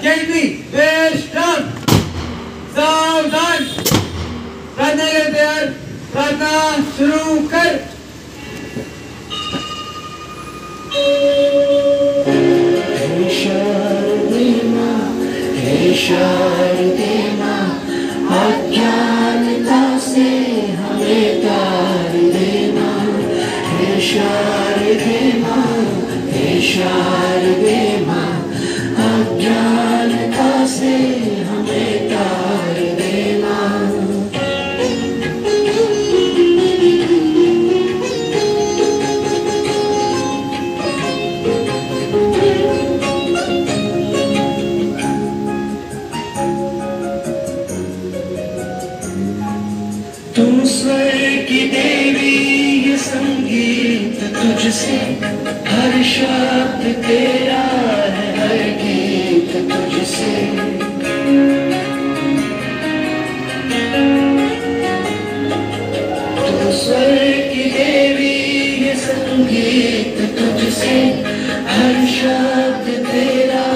Academy, Western, सावधान, प्रार्थना के तैयार, प्रार्थना शुरू कर। हे शारदे माँ, अज्ञानता से हमें तार देना। हे शारदे माँ, हे शारदे माँ, अज्ञानता से हमें तार देना। तुम स्वर की देवी, ये संगीत तुझसे, हर शब्द तेरा है, हर गीत तुझसे। तुम स्वर की देवी, ये संगीत तुझसे, हर शब्द तेरा,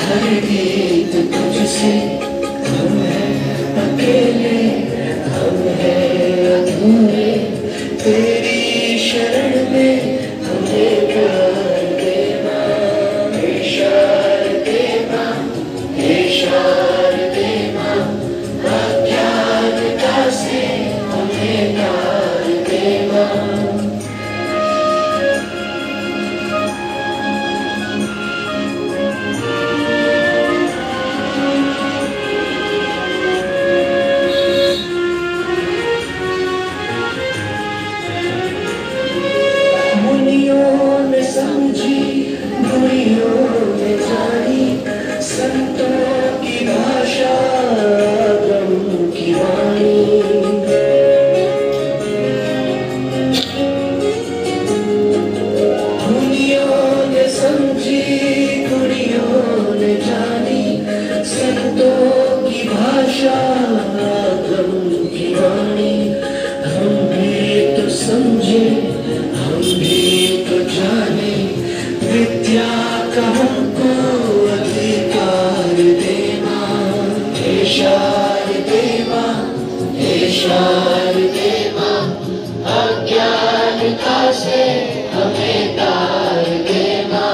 हर गीत तुझसे। हम हैं अकेले, हम हैं अधूरे, तेरी शरण में हमें प्यार देना। हे शारदे माँ, हे शारदे माँ, अज्ञानता से हमें प्यार देना। मुनियों ने समझी, मुनियों ने जानी, संतों की भाषा, ब्रह्म की वाणी। मुनियों ने समझी, मुनियों ने जानी, संतों की भाषा, ब्रह्म की वाणी। हम भी तो समझे, हम भी तो जाने, विद्या का हमको अधिकार देना। हे शारदे माँ, हे शारदे माँ, अज्ञानता से हमें तार देना।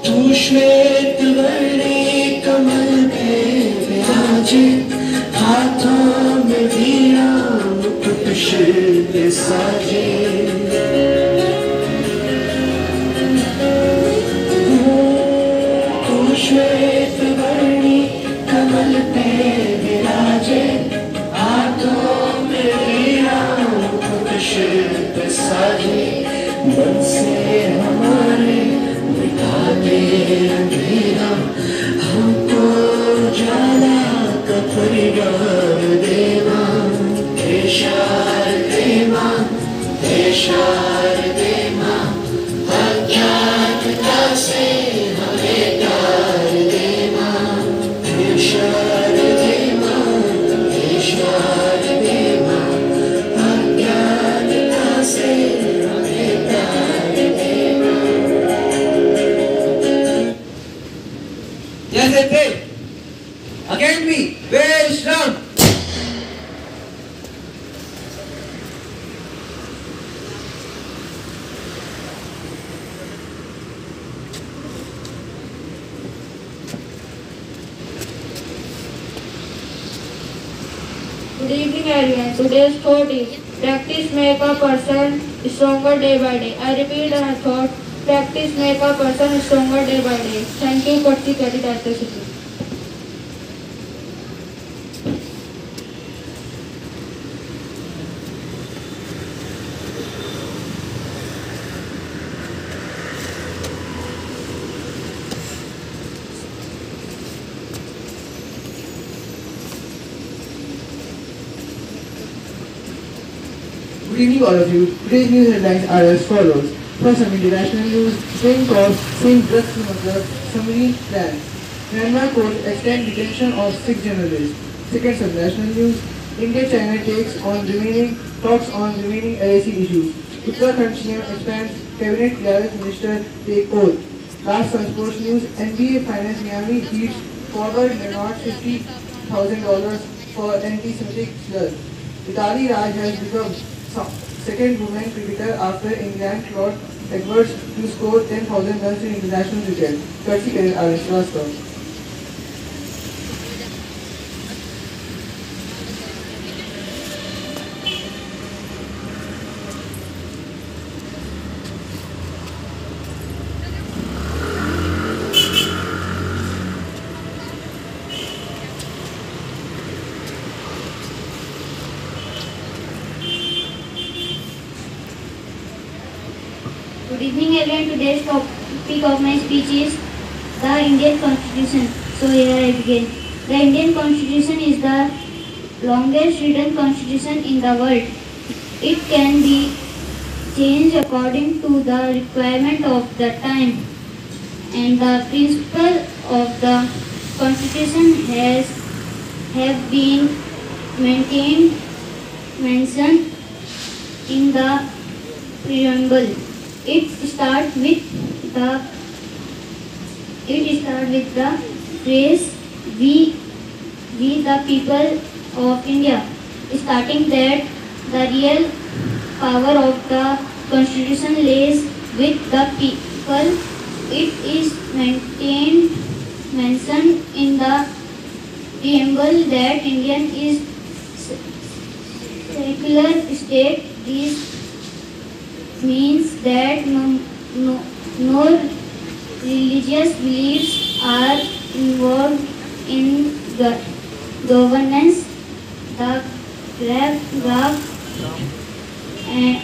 तू श्वेत वर्णी कमल पे विराजे, हाथों में वीणा मुकुट शिर पे साजे। तू श्वेत वर्णी कमल पे विराजे, हाथों में वीणा मुकुट शिर पे साजे। मन से हमारे मिटा दे अंधेरा, हमको उजाला का परिवार देना। हे शारदे माँ, हे शारदे माँ, अज्ञानता से हमें तार देना। हे शारदे माँ, हे शारदे माँ, अज्ञानता से हमें तार देना। जैसे थे Academy, Western, Good evening everyone. Today's thought is practice make a person stronger day by day. I repeat our thought, practice make a person stronger day by day. Thank you for the credit at the city. Good evening all of you. Today's news headlines are as follows. First, some international news. Spain calls Saint Drugs Smuggler submarine plans. Myanmar court extends detention of 6 journalists. Second subnational news. India-China talks on remaining LAC issues. Uttarakhand CM expands cabinet clearance minister take oath. Last Sun Sports news. NBA Finance Miami beats forward Leonard $50,000 for anti-Semitic slur. Itali Raj has become second woman cricketer after England Claude Edwards to score 10,000 runs in international cricket. Courtesy Karan R. Srivastava. Good evening everyone. Today's topic of my speech is the Indian Constitution. So here I begin. The Indian Constitution is the longest written constitution in the world. It can be changed according to the requirement of the time, and the principle of the constitution have been mentioned in the preamble. It starts with the phrase we the people of India, stating that the real power of the constitution lays with the people. It is mentioned in the preamble that India is secular state. This means that no religious beliefs are involved in the governance. The draft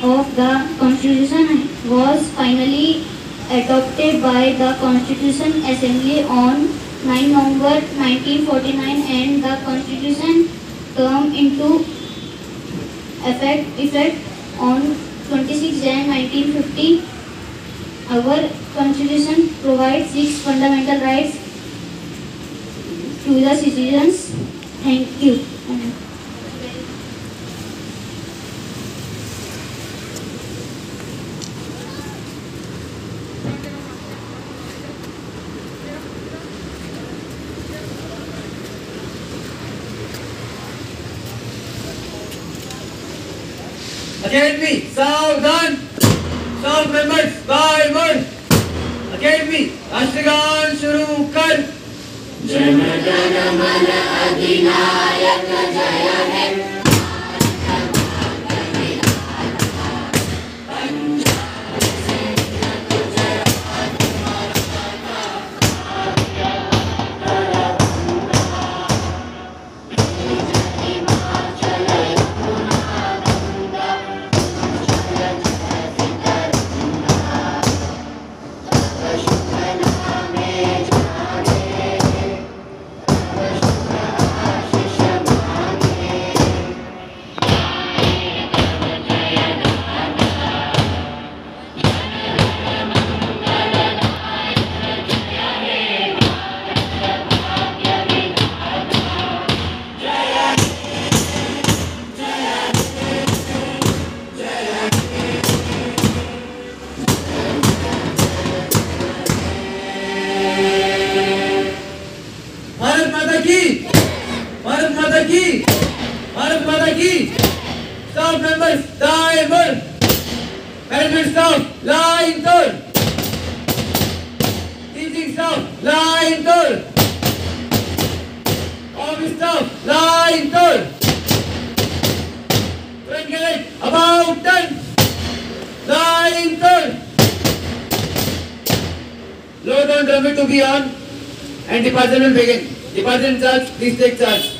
of the Constitution was finally adopted by the Constitution Assembly on 9 November 1949, and the Constitution came into effect on 26 January 1950. Our Constitution provides 6 fundamental rights to the citizens. Thank you. Academy, Saudhan, South members, by word. Academy, Ashtragan, Shuru Kar. Janagana Mana Adhinayaka Jaya Hai. Bharat Mata ki, staff members, diamond, management staff, line turn, teaching staff, line turn, office staff, line turn, about 10, line turn. Load on drum to be on, and departure will begin. Departure in charge, please take charge.